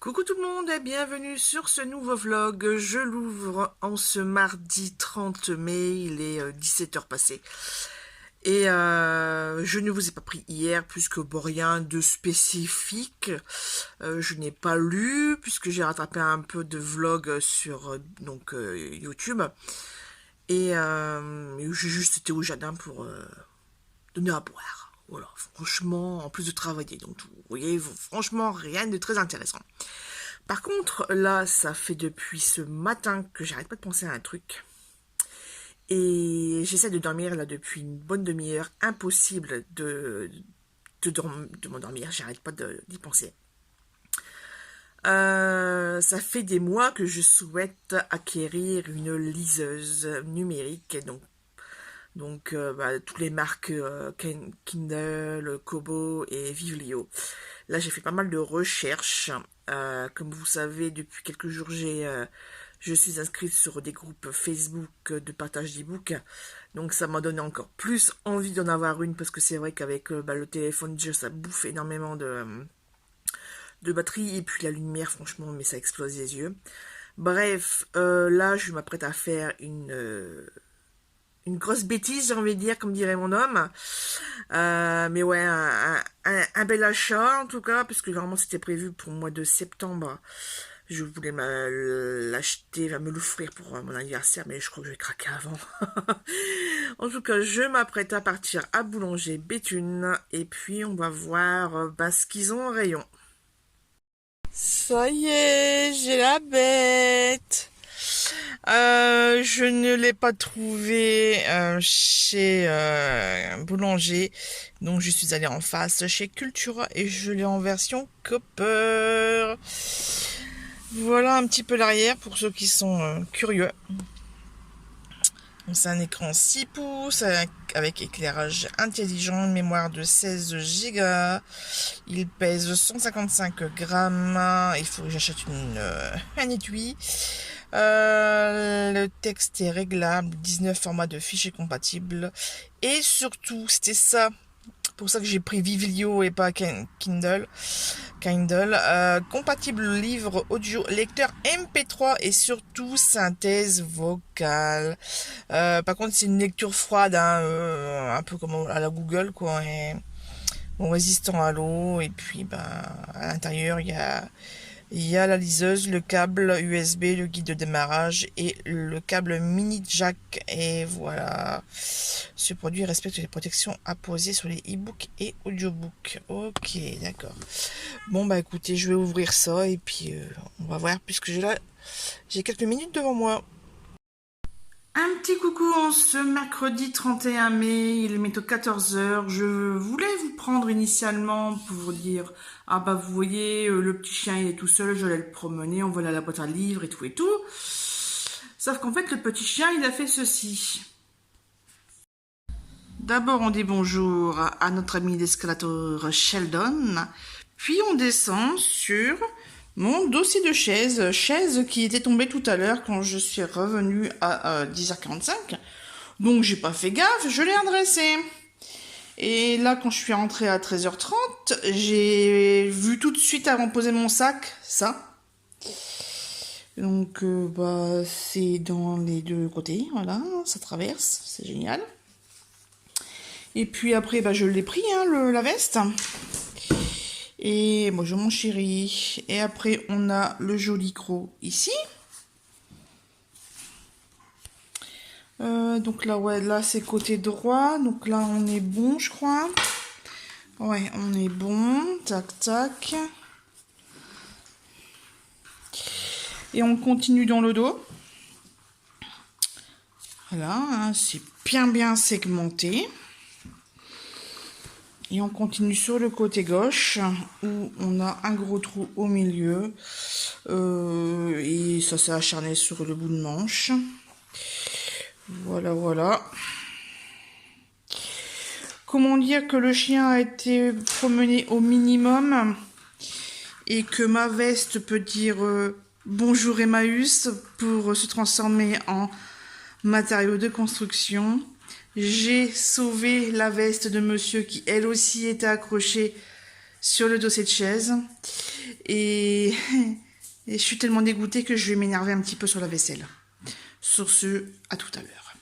Coucou tout le monde et bienvenue sur ce nouveau vlog. Je l'ouvre en ce mardi 30 mai, il est 17 h passées. Et je ne vous ai pas pris hier puisque bon, rien de spécifique. Je n'ai pas lu puisque j'ai rattrapé un peu de vlog sur YouTube. Et j'ai juste été au jardin pour donner à boire. Voilà, franchement, en plus de travailler. Donc, vous voyez, franchement, rien de très intéressant. Par contre, là, ça fait depuis ce matin que j'arrête pas de penser à un truc. Et j'essaie de dormir, là, depuis une bonne demi-heure. Impossible de m'endormir, j'arrête pas d'y penser. Ça fait des mois que je souhaite acquérir une liseuse numérique, toutes les marques Kindle, Kobo et Viβλio. Là, j'ai fait pas mal de recherches. Comme vous savez, depuis quelques jours, je suis inscrite sur des groupes Facebook de partage d'e-books. Donc, ça m'a donné encore plus envie d'en avoir une parce que c'est vrai qu'avec le téléphone, déjà, ça bouffe énormément de batterie. Et puis, la lumière, franchement, mais ça explose les yeux. Bref, là, je m'apprête à faire une grosse bêtise, j'ai envie de dire, comme dirait mon homme. Mais ouais, un bel achat, en tout cas, puisque normalement c'était prévu pour le mois de septembre. Je voulais l'acheter, me l'offrir pour mon anniversaire, mais je crois que je vais craquer avant. En tout cas, je m'apprête à partir à Boulanger Béthune, et puis on va voir ce qu'ils ont en rayon. Ça y est, j'ai la bête. Je ne l'ai pas trouvé chez Boulanger, donc je suis allée en face chez Cultura et je l'ai en version Copper. Voilà un petit peu l'arrière pour ceux qui sont curieux. C'est un écran 6 pouces avec éclairage intelligent, mémoire de 16 Go. Il pèse 155 grammes. Il faut que j'achète un étui. Le texte est réglable, 19 formats de fichiers compatibles. Et surtout, c'était ça, pour ça que j'ai pris Vivilio et pas Kindle. Compatible livre audio, lecteur MP3 et surtout synthèse vocale. Par contre, c'est une lecture froide, un peu comme à la Google, quoi. Et, bon, résistant à l'eau. Et puis, à l'intérieur, il y a la liseuse, le câble USB, le guide de démarrage et le câble mini jack. Et voilà. Ce produit respecte les protections apposées sur les e-books et audiobooks. Ok, d'accord. Bon, écoutez, je vais ouvrir ça et puis on va voir puisque j'ai quelques minutes devant moi. Un petit coucou en ce mercredi 31 mai, il est bientôt 14 h. Je voulais vous prendre initialement pour vous dire, vous voyez, le petit chien il est tout seul, je vais le promener, on va aller à la boîte à livres et tout et tout. Sauf qu'en fait, le petit chien, il a fait ceci. D'abord, on dit bonjour à notre ami l'escalator Sheldon, puis on descend sur mon dossier de chaise qui était tombée tout à l'heure quand je suis revenue à 10h45. Donc j'ai pas fait gaffe, je l'ai redressé. Et là, quand je suis rentrée à 13h30, j'ai vu tout de suite avant de poser mon sac, ça. Donc c'est dans les deux côtés, voilà, ça traverse, c'est génial. Et puis après, je l'ai pris, la veste. Et bonjour mon chéri. Et après, on a le joli croc ici. Donc là, ouais, là c'est côté droit. Donc là, on est bon, je crois. Ouais, on est bon. Tac, tac. Et on continue dans le dos. Voilà, c'est bien segmenté. Et on continue sur le côté gauche où on a un gros trou au milieu. Et ça s'est acharné sur le bout de manche. Voilà. Comment dire que le chien a été promené au minimum et que ma veste peut dire bonjour Emmaüs pour se transformer en matériau de construction. J'ai sauvé la veste de monsieur qui elle aussi était accrochée sur le dossier de chaise. Et, et je suis tellement dégoûtée que je vais m'énerver un petit peu sur la vaisselle. Sur ce, à tout à l'heure.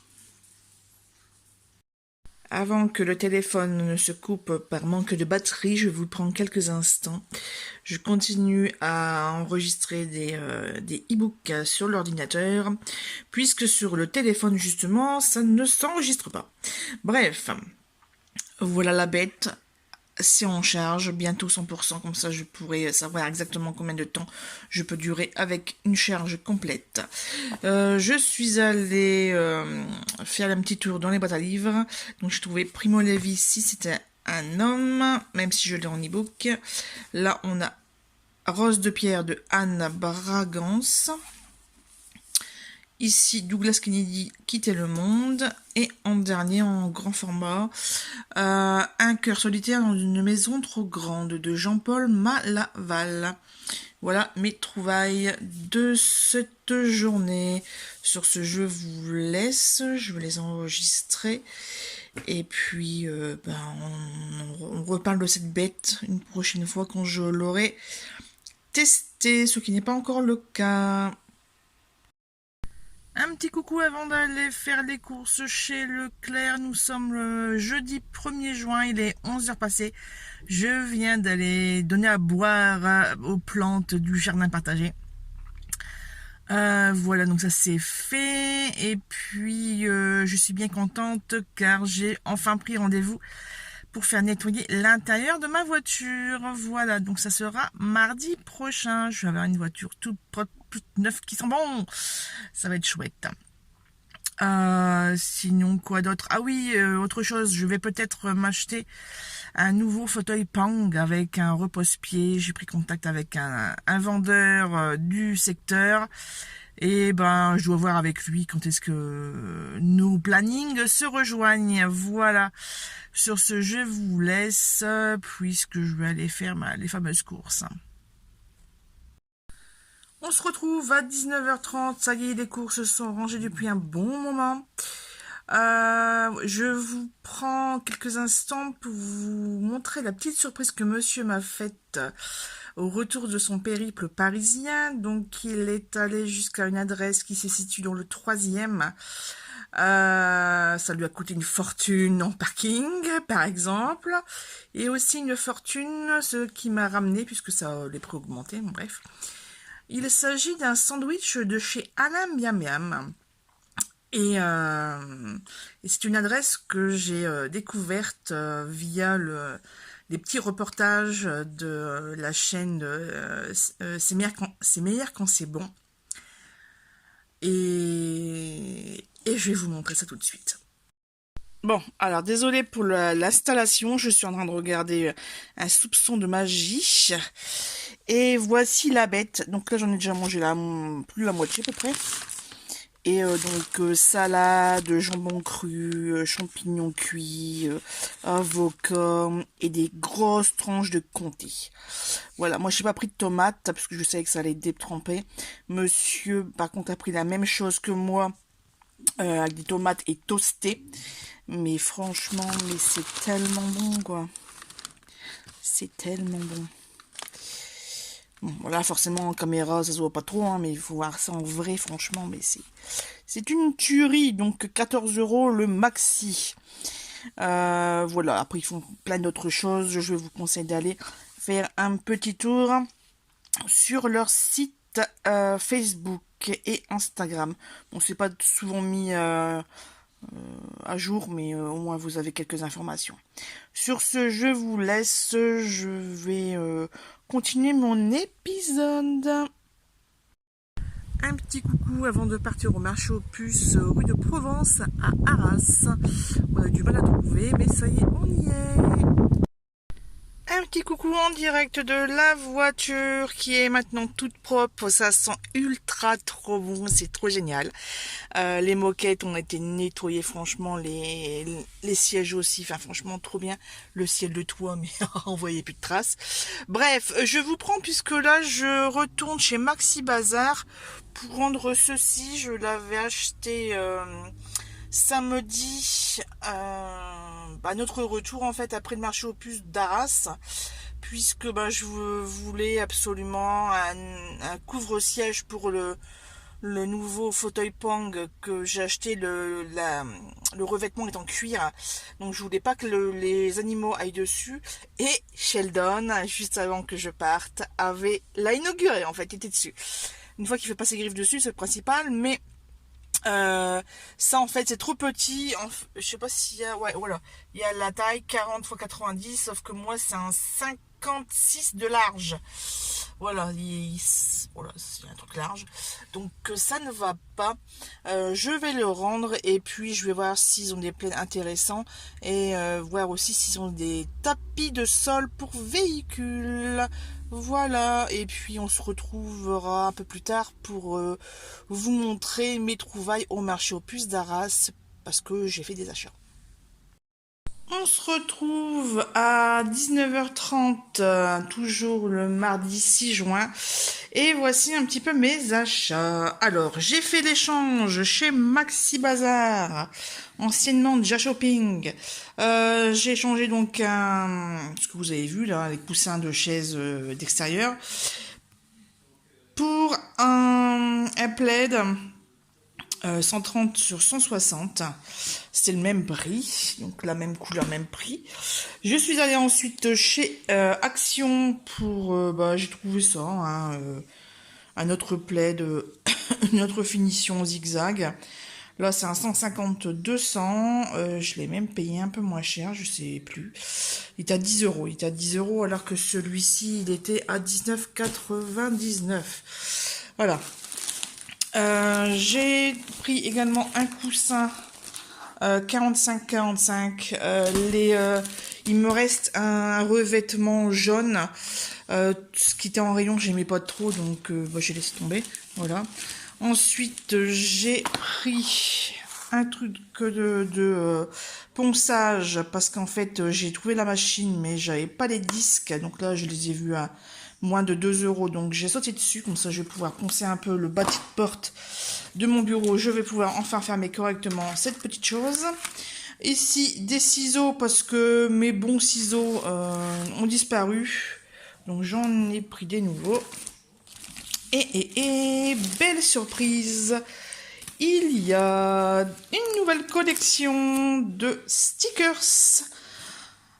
Avant que le téléphone ne se coupe par manque de batterie, je vous prends quelques instants. Je continue à enregistrer des e-books sur l'ordinateur, puisque sur le téléphone, justement, ça ne s'enregistre pas. Bref, voilà la bête. C'est en charge, bientôt 100%, comme ça je pourrai savoir exactement combien de temps je peux durer avec une charge complète. Je suis allée faire un petit tour dans les boîtes à livres. Donc j'ai trouvé Primo Levi si c'était un homme, même si je l'ai en e-book. Là on a Rose de pierre de Anne Bragance. Ici, Douglas Kennedy, Quitter le monde. Et en dernier, en grand format, Un cœur solitaire dans une maison trop grande de Jean-Paul Malaval. Voilà mes trouvailles de cette journée. Sur ce, je vous laisse. Je vais les enregistrer. Et puis, on reparle de cette bête une prochaine fois quand je l'aurai testé, ce qui n'est pas encore le cas. Un petit coucou avant d'aller faire les courses chez Leclerc. Nous sommes le jeudi 1er juin, il est 11h passé. Je viens d'aller donner à boire aux plantes du jardin partagé. Voilà, donc ça c'est fait. Et puis je suis bien contente car j'ai enfin pris rendez-vous pour faire nettoyer l'intérieur de ma voiture. Voilà, donc ça sera mardi prochain. Je vais avoir une voiture toute propre, toute neuve qui sent bon. Ça va être chouette. Sinon, quoi d'autre? Ah oui, autre chose, je vais peut-être m'acheter un nouveau fauteuil Pang avec un repose-pied. J'ai pris contact avec un vendeur du secteur. Et ben, je dois voir avec lui quand est-ce que nos plannings se rejoignent. Voilà. Sur ce, je vous laisse puisque je vais aller faire les fameuses courses. On se retrouve à 19h30. Ça y est, les courses sont rangées depuis un bon moment. Je vous prends quelques instants pour vous montrer la petite surprise que monsieur m'a faite au retour de son périple parisien. Donc il est allé jusqu'à une adresse qui se situe dans le 3e. Ça lui a coûté une fortune en parking, par exemple, et aussi une fortune, ce qui m'a ramené, puisque ça a les prix augmentés, bref. Il s'agit d'un sandwich de chez Alain Miam Miam. Et c'est une adresse que j'ai découverte via les petits reportages de la chaîne C'est meilleur quand c'est bon. Et je vais vous montrer ça tout de suite. Bon, alors désolé pour l'installation, je suis en train de regarder un soupçon de magie. Et voici la bête. Donc là j'en ai déjà mangé plus de la moitié à peu près. Et donc salade, jambon cru, champignons cuits, avocat et des grosses tranches de comté. Voilà, moi j'ai pas pris de tomates parce que je savais que ça allait détremper. Monsieur par contre a pris la même chose que moi avec des tomates et toasté. Mais franchement, mais c'est tellement bon quoi. C'est tellement bon. Bon, voilà, forcément en caméra ça se voit pas trop, hein, mais il faut voir ça en vrai, franchement, mais c'est une tuerie. Donc 14 € le maxi. Voilà, après ils font plein d'autres choses. Je vous conseille d'aller faire un petit tour sur leur site Facebook et Instagram. Bon, c'est pas souvent mis à jour, mais au moins vous avez quelques informations. Sur ce, je vous laisse, je vais continuer mon épisode. Un petit coucou avant de partir au marché aux puces rue de Provence à Arras. On a du mal à trouver, mais ça y est, on y est. Un petit coucou en direct de la voiture qui est maintenant toute propre, ça sent ultra trop bon, c'est trop génial. Les moquettes ont été nettoyées, franchement, les sièges aussi, enfin franchement trop bien. Le ciel de toit, mais on voyait plus de traces. Bref, je vous prends puisque là je retourne chez Maxi Bazar pour rendre ceci. Je l'avais acheté samedi, notre retour en fait après le marché aux puces d'Arras, puisque bah, je voulais absolument un couvre-siège pour le nouveau fauteuil Pang que j'ai acheté. Le revêtement est en cuir, donc je voulais pas que les animaux aillent dessus. Et Sheldon, juste avant que je parte, l'a inauguré, en fait, il était dessus. Une fois qu'il fait pas ses griffes dessus, c'est le principal, mais ça en fait c'est trop petit. Je sais pas s'il y a, ouais, voilà, il y a la taille 40 x 90, sauf que moi c'est un 56 de large. Voilà, voilà, c'est un truc large, donc ça ne va pas. Je vais le rendre et puis je vais voir s'ils ont des plaids intéressants et voir aussi s'ils ont des tapis de sol pour véhicules. Voilà, et puis on se retrouvera un peu plus tard pour vous montrer mes trouvailles au marché aux puces d'Arras parce que j'ai fait des achats. On se retrouve à 19h30, toujours le mardi 6 juin. Et voici un petit peu mes achats. Alors, j'ai fait l'échange chez Maxi Bazar, anciennement Déjà Shopping. J'ai échangé donc ce que vous avez vu là, les coussins de chaises d'extérieur, pour un plaid 130 sur 160. C'était le même prix, donc la même couleur, même prix. Je suis allée ensuite chez Action pour, j'ai trouvé ça, hein, un autre plaid, une autre finition zigzag. Là, c'est un 150-200. Je l'ai même payé un peu moins cher, je sais plus. Il est à 10 euros. Il est à 10 euros alors que celui-ci, il était à 19,99. Voilà. J'ai pris également un coussin 45-45. Il me reste un revêtement jaune. Ce qui était en rayon, j'aimais pas trop, donc j'ai laissé tomber. Voilà. Ensuite, j'ai pris un truc de ponçage parce qu'en fait, j'ai trouvé la machine, mais j'avais pas les disques. Donc là, je les ai vus à moins de 2 euros. Donc j'ai sauté dessus, comme ça je vais pouvoir poncer un peu le bâti de porte de mon bureau. Je vais pouvoir enfin fermer correctement cette petite chose. Ici, des ciseaux parce que mes bons ciseaux ont disparu. Donc j'en ai pris des nouveaux. Et belle surprise, il y a une nouvelle collection de stickers,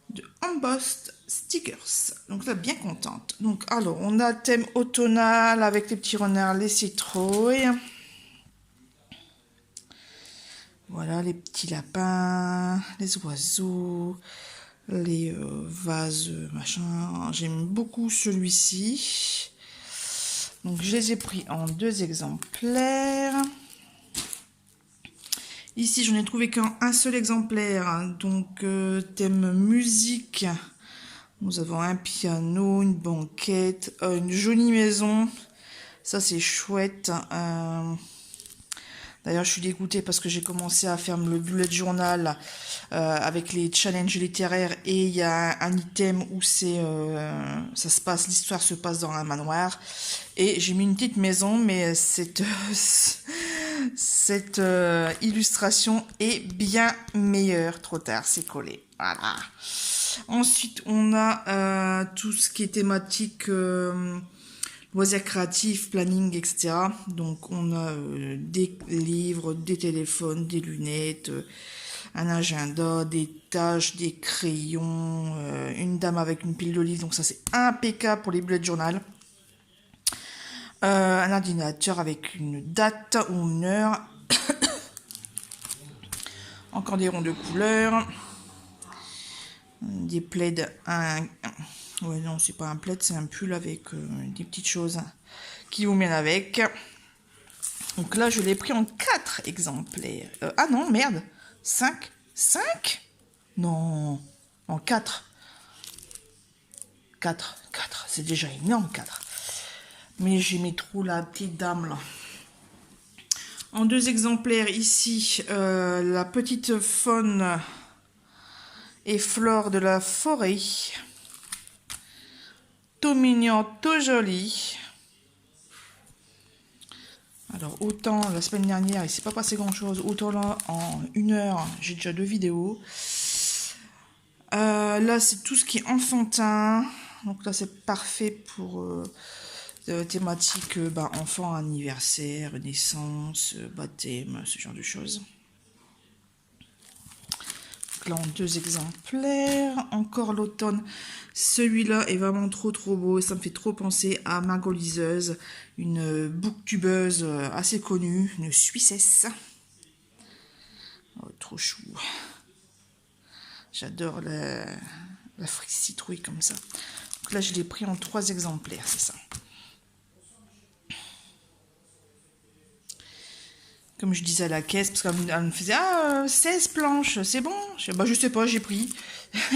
de embossed stickers. Donc là, bien contente. Donc alors, on a le thème automnal avec les petits renards, les citrouilles. Voilà, les petits lapins, les oiseaux, les vases, machin. J'aime beaucoup celui-ci. Donc je les ai pris en 2 exemplaires. Ici j'en ai trouvé qu'un seul exemplaire. Donc thème musique. Nous avons un piano, une banquette, une jolie maison. Ça c'est chouette. D'ailleurs, je suis dégoûtée parce que j'ai commencé à faire le bullet journal avec les challenges littéraires et il y a un item où ça se passe, l'histoire se passe dans un manoir et j'ai mis une petite maison, mais cette illustration est bien meilleure. Trop tard, c'est collé. Voilà. Ensuite, on a tout ce qui est thématique. Loisirs créatifs, planning, etc. Donc on a des livres, des téléphones, des lunettes, un agenda, des tâches, des crayons, une dame avec une pile de livres. Donc ça c'est impeccable pour les bullet journal. Un ordinateur avec une date ou une heure. Encore des ronds de couleur. Des plaids. Ouais, non, c'est pas un plaid, c'est un pull avec des petites choses qui vous mènent avec. Donc là, je l'ai pris en 4 exemplaires. Ah non, merde. 5 5 Non, en 4. 4, c'est déjà énorme, 4. Mais j'aimais trop la petite dame, là. En 2 exemplaires, ici, la petite faune et flore de la forêt. Tout mignon, tout joli. Alors autant la semaine dernière il s'est pas passé grand chose, autant là en 1 heure j'ai déjà 2 vidéos. Là c'est tout ce qui est enfantin. Donc là, c'est parfait pour thématique enfant, anniversaire, naissance, baptême, ce genre de choses. Donc là, en 2 exemplaires. Encore l'automne. Celui-là est vraiment trop beau. Ça me fait trop penser à Margot Liseuse, une booktubeuse assez connue, une Suissesse. Oh, trop chou. J'adore la frise citrouille comme ça. Donc là, je l'ai pris en 3 exemplaires, c'est ça. Comme je disais à la caisse, parce qu'elle me faisait 16 planches, c'est bon. Je sais pas, j'ai pris.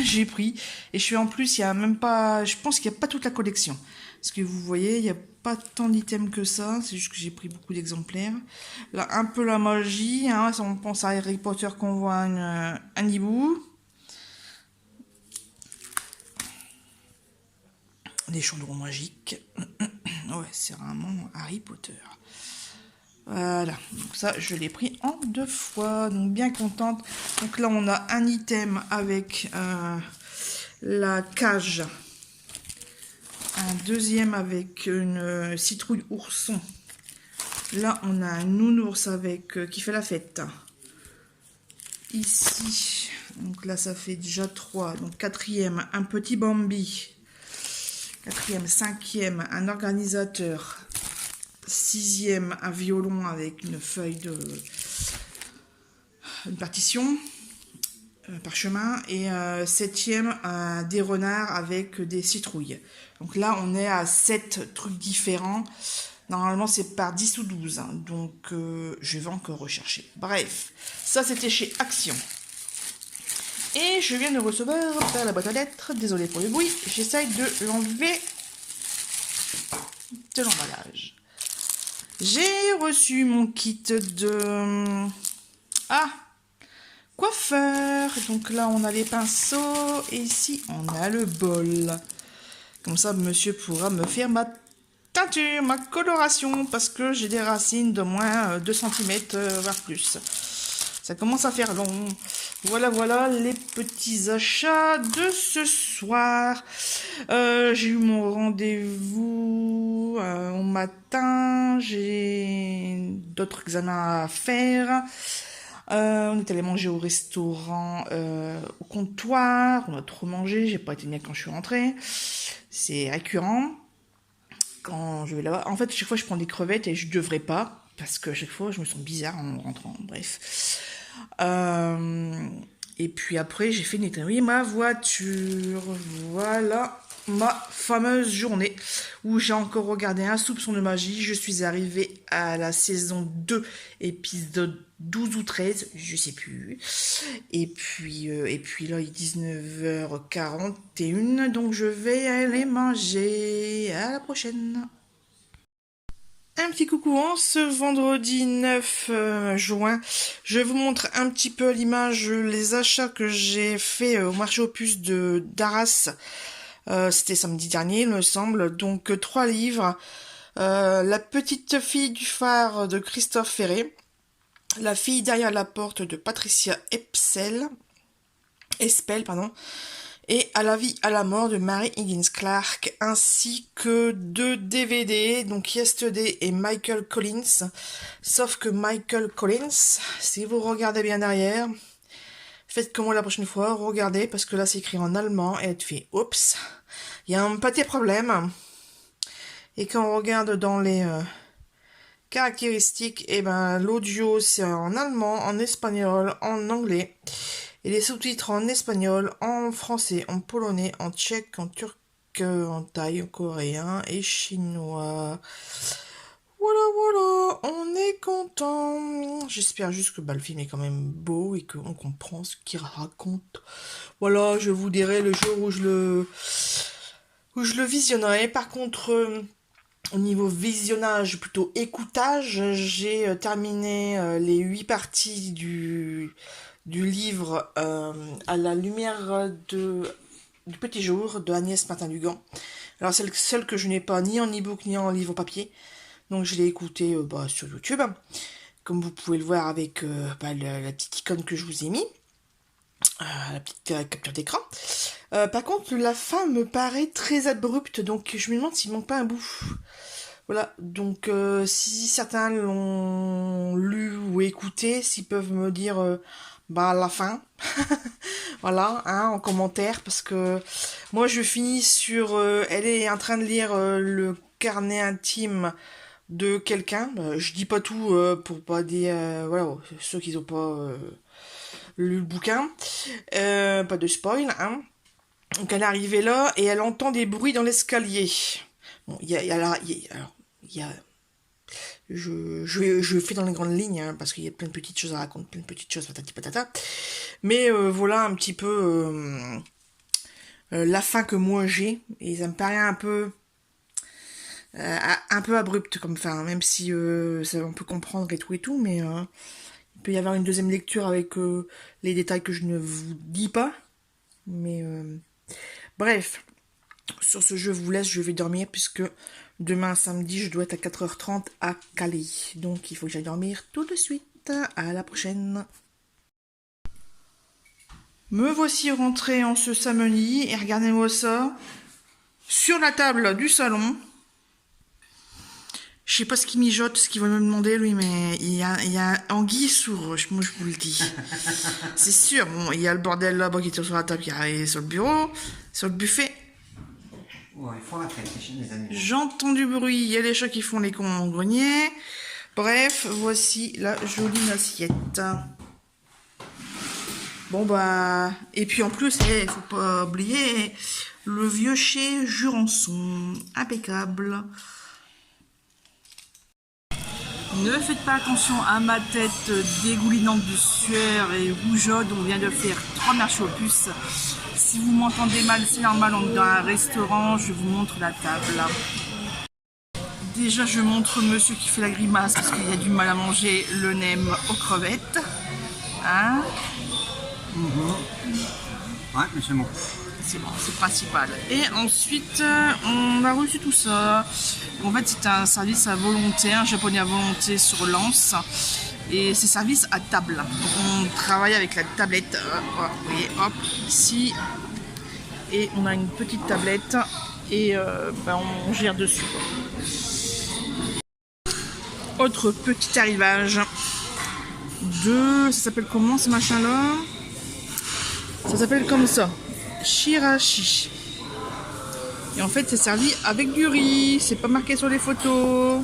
J'ai pris. Et je suis en plus, il y a même pas. Je pense qu'il n'y a pas toute la collection. Parce que vous voyez, il n'y a pas tant d'items que ça. C'est juste que j'ai pris beaucoup d'exemplaires. Là, un peu la magie. Hein, on pense à Harry Potter qu'on voit un hibou. Des chaudrons magiques. Ouais, c'est vraiment Harry Potter. Voilà, donc ça je l'ai pris en 2 fois, donc bien contente. Donc là on a un item avec la cage, un deuxième avec une citrouille ourson. Là on a un nounours avec qui fait la fête. Ici, donc là ça fait déjà 3, donc 4e un petit Bambi, 4e, 5e un organisateur. 6e un violon avec une feuille de une partition, un parchemin, et 7e des renards avec des citrouilles. Donc là on est à 7 trucs différents. Normalement c'est par 10 ou 12, hein, donc je vais encore rechercher. Bref, ça c'était chez Action. Et je viens de recevoir par la boîte à lettres, désolé pour le bruit, j'essaye de l'enlever de l'emballage. J'ai reçu mon kit de coiffeur. Donc là, on a les pinceaux et ici, on a le bol. Comme ça, monsieur pourra me faire ma teinture, ma coloration, parce que j'ai des racines de moins 2 cm, voire plus. Ça commence à faire long. Voilà les petits achats de ce soir. J'ai eu mon rendez-vous au matin. J'ai d'autres examens à faire. On est allé manger au restaurant, au comptoir. On a trop mangé. J'ai pas été bien quand je suis rentrée. C'est récurrent. Quand je vais là-bas. En fait, chaque fois, je prends des crevettes et je devrais pas. Parce que chaque fois, je me sens bizarre en rentrant. Bref. Et puis après, j'ai fait nettoyer ma voiture. Voilà ma fameuse journée où j'ai encore regardé Un soupçon de magie. Je suis arrivée à la saison 2, épisode 12 ou 13, je sais plus. Et puis là, il est 19h41, donc je vais aller manger. À la prochaine. Un petit coucou en ce vendredi 9 juin. Je vous montre un petit peu à l'image les achats que j'ai fait au marché aux puces d'Arras. C'était samedi dernier, il me semble. Donc 3 livres. La petite fille du phare de Christophe Ferré. La fille derrière la porte de Patricia Espel, pardon. Et À la vie, à la mort de Mary Higgins Clark, ainsi que 2 DVD, donc Yesterday et Michael Collins. Sauf que Michael Collins, si vous regardez bien derrière, faites comme moi la prochaine fois, regardez, parce que là c'est écrit en allemand, et elle te fait, oups, il y a un petit problème. Et quand on regarde dans les caractéristiques, et ben l'audio c'est en allemand, en espagnol, en anglais. Et les sous-titres en espagnol, en français, en polonais, en tchèque, en turc, en thaï, en coréen et chinois. Voilà, on est content. J'espère juste que le film est quand même beau et qu'on comprend ce qu'il raconte. Voilà, je vous dirai le jour où je le visionnerai. Par contre, au niveau visionnage, plutôt écoutage, j'ai terminé les 8 parties du livre À la lumière du petit jour de Agnès Martin-Dugan. Alors c'est le seul que je n'ai pas ni en e-book ni en livre papier. Donc je l'ai écouté sur YouTube. Comme vous pouvez le voir avec la petite icône que je vous ai mis. La petite capture d'écran. Par contre, la fin me paraît très abrupte, donc je me demande s'il manque pas un bout. Voilà, donc si certains l'ont lu ou écouté, s'ils peuvent me dire bah la fin, voilà, hein, en commentaire, parce que moi je finis sur, elle est en train de lire le carnet intime de quelqu'un. Je dis pas tout pour pas dire, voilà, ceux qui ont pas lu le bouquin, pas de spoil, hein. Donc elle est arrivée là et elle entend des bruits dans l'escalier. Bon, il y a je fais dans les grandes lignes, hein, parce qu'il y a plein de petites choses à raconter, plein de petites choses, patati patata. Mais voilà un petit peu la fin que moi j'ai, et ça me paraît un peu abrupte comme fin, même si ça, on peut comprendre et tout, mais il peut y avoir une deuxième lecture avec les détails que je ne vous dis pas. Mais bref, sur ce, je vous laisse, je vais dormir puisque demain samedi, je dois être à 4h30 à Calais. Donc il faut que j'aille dormir tout de suite. À la prochaine. Me voici rentré en ce samedi et regardez-moi ça. Sur la table du salon. Je sais pas ce qu'il mijote, ce qu'il va me demander lui, mais il y a anguille sous roche, moi je vous le dis. C'est sûr, bon, il y a le bordel là-bas qui est sur la table, qui est sur le bureau, sur le buffet. Ouais, ils font la fête, les animaux. J'entends du bruit, il y a les chats qui font les cons en grenier. Bref, voici la jolie assiette. Bon bah, et puis en plus, faut pas oublier le vieux chez Jurançon, impeccable. Ne faites pas attention à ma tête dégoulinante de sueur et rougeaude, on vient de faire 3 marches aux puces. Si vous m'entendez mal, c'est normal, on est dans un restaurant, je vous montre la table. Déjà, je montre monsieur qui fait la grimace parce qu'il a du mal à manger le nem aux crevettes. Hein? Ouais, mais c'est bon. C'est bon, c'est principal. Et ensuite, on a reçu tout ça. En fait, c'est un service à volonté, un japonais à volonté sur Lens. Et c'est service à table. Donc, on travaille avec la tablette. Vous voyez, hop, ici. Et on a une petite tablette. Et on gère dessus. Autre petit arrivage. Ça s'appelle comment ce machin-là? Ça s'appelle comme ça. Shirashi. Et en fait, c'est servi avec du riz. C'est pas marqué sur les photos.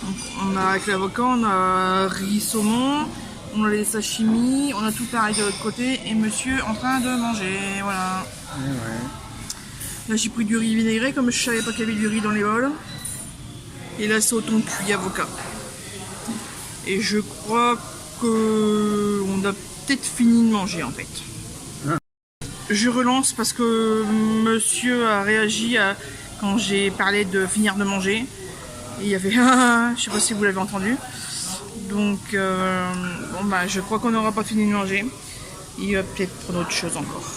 Donc, on a avec l'avocat, on a riz saumon, on a les sashimi, on a tout pareil de l'autre côté. Et monsieur en train de manger. Voilà. Ouais. Là, j'ai pris du riz vinaigré comme je savais pas qu'il y avait du riz dans les bols. Et là, c'est au thon cuit avocat. Et je crois que on a peut-être fini de manger en fait. Je relance parce que monsieur a réagi quand j'ai parlé de finir de manger. Et il y avait je sais pas si vous l'avez entendu. Donc bon bah je crois qu'on n'aura pas fini de manger. Il va peut-être prendre autre chose encore.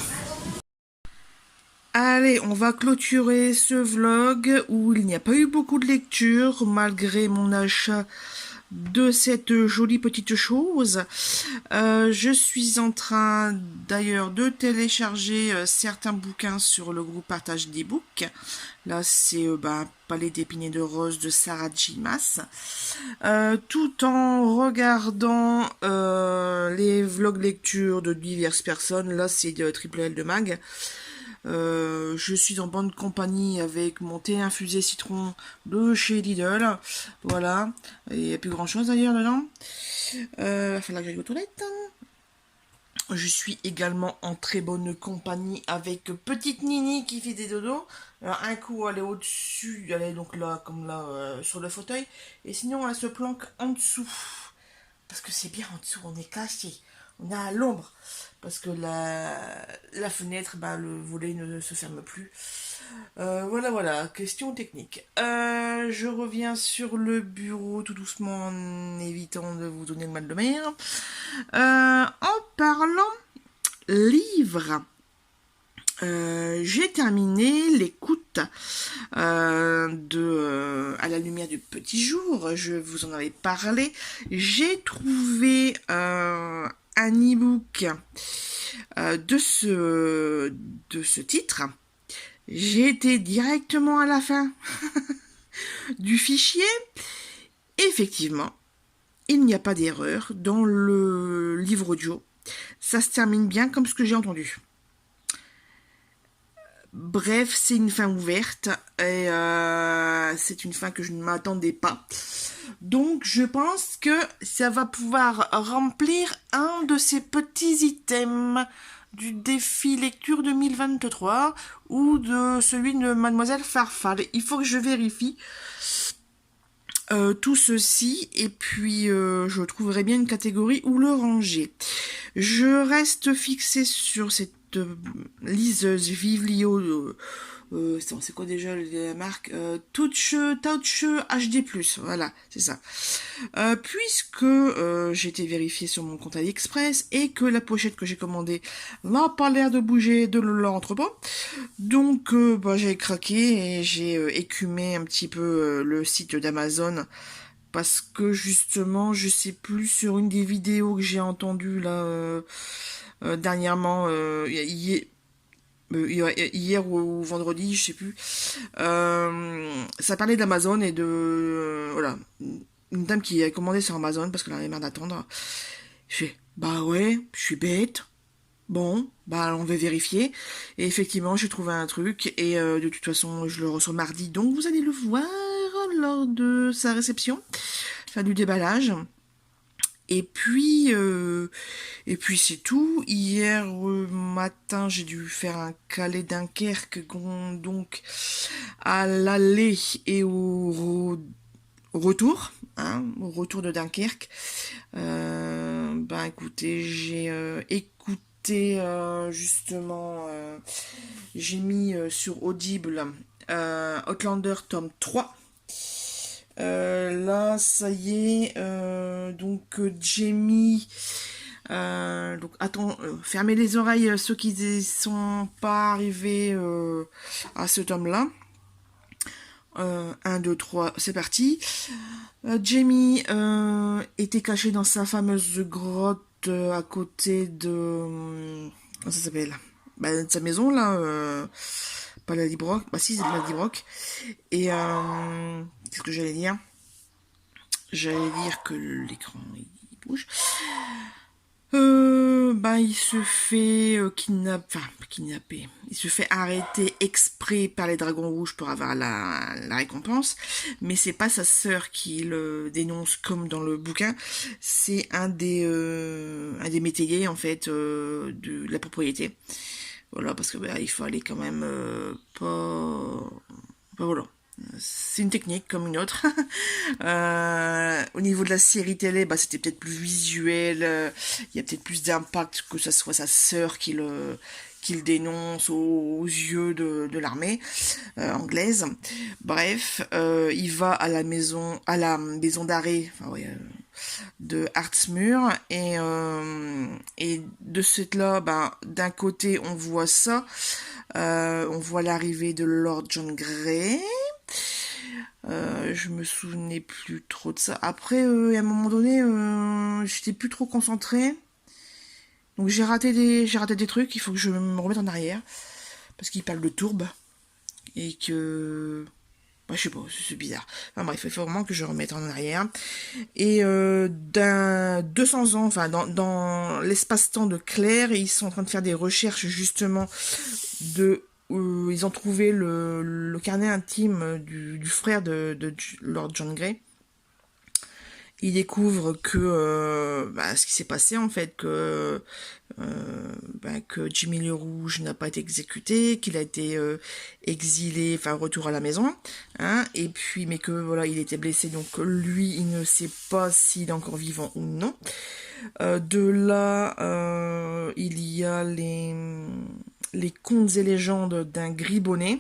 Allez, on va clôturer ce vlog où il n'y a pas eu beaucoup de lecture malgré mon achat de cette jolie petite chose. Je suis en train d'ailleurs de télécharger certains bouquins sur le groupe partage d'e-book. Là c'est Palais d'épinay de rose de Sarah J. Maas. Tout en regardant les vlogs lecture de diverses personnes. Là c'est de Triple L de Mag. Je suis en bonne compagnie avec mon thé infusé citron de chez Lidl. Voilà. Il n'y a plus grand chose d'ailleurs dedans. Va falloir que j'aille aux toilettes. Je suis également en très bonne compagnie avec petite Nini qui fait des dodos. Alors, un coup elle est au-dessus, elle est donc là, comme là, sur le fauteuil. Et sinon elle se planque en dessous. Parce que c'est bien en dessous, on est caché. On est à l'ombre. Parce que la fenêtre, le volet ne se ferme plus. Voilà, question technique. Je reviens sur le bureau tout doucement en évitant de vous donner le mal de mer. En parlant livre, j'ai terminé l'écoute à la lumière du petit jour. Je vous en avais parlé. J'ai trouvé un e-book de ce titre, j'ai été directement à la fin du fichier. Effectivement, il n'y a pas d'erreur dans le livre audio. Ça se termine bien comme ce que j'ai entendu. Bref, c'est une fin ouverte et c'est une fin que je ne m'attendais pas. Donc je pense que ça va pouvoir remplir un de ces petits items du défi lecture 2023 ou de celui de Mademoiselle Farfalle. Il faut que je vérifie tout ceci et puis je trouverai bien une catégorie où le ranger. Je reste fixée sur cette liseuse Vivlio, c'est quoi déjà la marque, Touch HD+, voilà, c'est ça. Puisque j'ai été vérifiée sur mon compte AliExpress et que la pochette que j'ai commandée n'a pas l'air de bouger de l'entrepôt, donc j'ai craqué et j'ai écumé un petit peu le site d'Amazon parce que justement, je sais plus, sur une des vidéos que j'ai entendues là dernièrement, hier ou vendredi, je sais plus, ça parlait d'Amazon et de voilà, une dame qui a commandé sur Amazon parce qu'elle avait marre d'attendre. Je fais bah ouais, je suis bête. Bon, bah on va vérifier. Et effectivement, j'ai trouvé un truc et de toute façon, je le reçois mardi, donc vous allez le voir lors de sa réception, enfin du déballage. Et puis c'est tout. Hier matin, j'ai dû faire un Calais Dunkerque, donc à l'aller et au retour, hein, au retour de Dunkerque. Écoutez, j'ai écouté justement, j'ai mis sur Audible Outlander tome 3. Là, ça y est, Jamie. Donc, attends, fermez les oreilles ceux qui ne sont pas arrivés à ce tome-là. 1, 2, 3, c'est parti. Jamie était caché dans sa fameuse grotte à côté de... comment ça s'appelle, de sa maison, là. Pas la Librock. Bah si, c'est la Librock. Et qu'est-ce que j'allais dire? J'allais dire que l'écran il bouge. Il se fait kidnapper. Il se fait arrêter exprès par les dragons rouges pour avoir la récompense. Mais c'est pas sa sœur qui le dénonce comme dans le bouquin. C'est un des métayers en fait de la propriété. Voilà, parce que il fallait quand même voilà. C'est une technique comme une autre. Au niveau de la série télé, c'était peut-être plus visuel. Il y a peut-être plus d'impact que ce soit sa sœur qui le dénonce aux yeux de l'armée anglaise. Bref, il va à la maison d'arrêt, de Hartsmure et de cette là, d'un côté on voit ça, on voit l'arrivée de Lord John Grey. Je me souvenais plus trop de ça. Après, à un moment donné, j'étais plus trop concentrée. Donc j'ai raté des trucs. Il faut que je me remette en arrière parce qu'il parle de tourbe et que je sais pas, c'est bizarre. Enfin bref, il faut vraiment que je remette en arrière. Et d'un 200 ans, enfin dans l'espace-temps de Claire, ils sont en train de faire des recherches justement ils ont trouvé le carnet intime du frère de Lord John Grey. Ils découvrent que ce qui s'est passé en fait, que Jimmy le Rouge n'a pas été exécuté, qu'il a été exilé, retour à la maison, hein, et puis mais que voilà, il était blessé, donc lui il ne sait pas s'il est encore vivant ou non. De là, il y a les contes et légendes d'un Gribonnet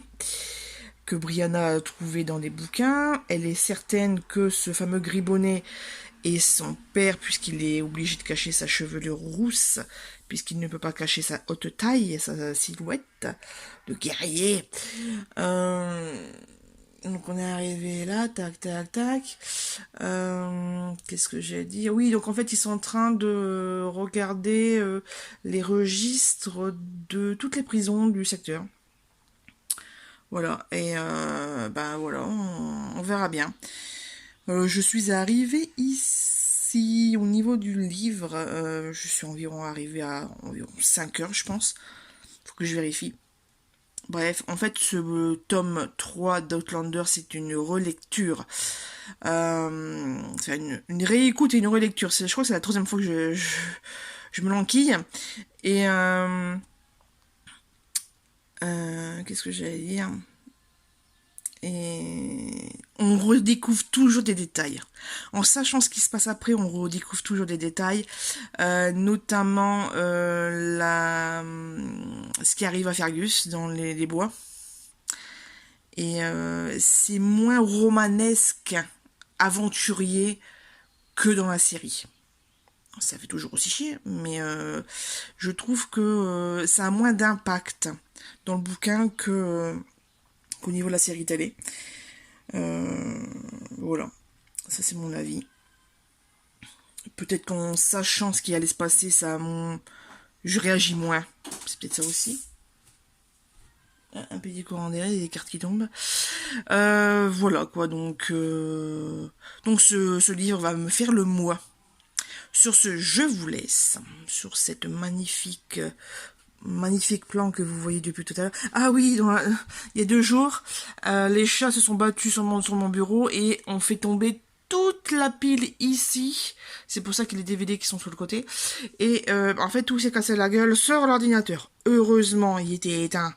que Brianna a trouvé dans des bouquins. Elle est certaine que ce fameux Gribonnet est son père, puisqu'il est obligé de cacher sa chevelure rousse, puisqu'il ne peut pas cacher sa haute taille et sa silhouette de guerrier. Donc on est arrivé là, tac, tac, tac. Qu'est-ce que j'ai dit? Oui, donc en fait ils sont en train de regarder les registres de toutes les prisons du secteur. Voilà, et ben voilà, on verra bien. Je suis arrivée ici au niveau du livre. Je suis environ arrivée à environ 5 heures, je pense. Faut que je vérifie. Bref, en fait, ce tome 3 d'Outlander, c'est une relecture. C'est une réécoute et une relecture. Je crois que c'est la troisième fois que je me l'enquille. Et qu'est-ce que j'allais dire? Et on redécouvre toujours des détails. En sachant ce qui se passe après, on redécouvre toujours des détails, notamment ce qui arrive à Fergus dans les bois. Et c'est moins romanesque, aventurier que dans la série. Ça fait toujours aussi chier, mais je trouve que ça a moins d'impact dans le bouquin qu'au niveau de la série télé. Voilà, ça c'est mon avis. Peut-être qu'en sachant ce qui allait se passer, je réagis moins. C'est peut-être ça aussi. Un petit courant derrière, il y a des cartes qui tombent. Voilà quoi, donc ce livre va me faire le mois. Sur ce, je vous laisse sur cette magnifique plan que vous voyez depuis tout à l'heure. Ah oui, il y a 2 jours, les chats se sont battus sur mon bureau et ont fait tomber toute la pile ici. C'est pour ça qu'il y a les DVD qui sont sur le côté. Et en fait, tout s'est cassé la gueule sur l'ordinateur. Heureusement, il était éteint.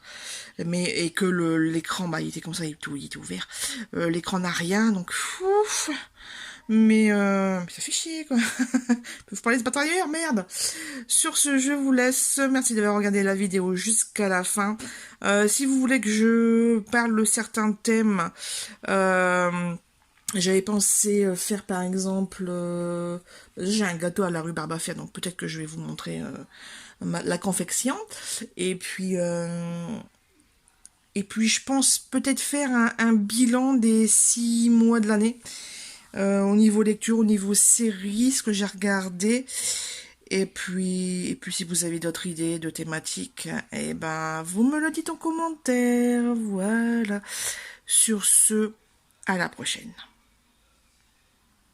Et que l'écran, il était comme ça, il était ouvert. L'écran n'a rien, donc ouf. Mais ça fait chier, quoi. Peuvent pas aller se battre ailleurs, merde. Sur ce, je vous laisse. Merci d'avoir regardé la vidéo jusqu'à la fin. Si vous voulez que je parle de certains thèmes, j'avais pensé faire par exemple... j'ai un gâteau à la rue Barbafia, donc peut-être que je vais vous montrer la confection. Et puis je pense peut-être faire un bilan des 6 mois de l'année. Au niveau lecture, au niveau série, ce que j'ai regardé. Et puis si vous avez d'autres idées de thématiques, eh ben, vous me le dites en commentaire. Voilà. Sur ce, à la prochaine.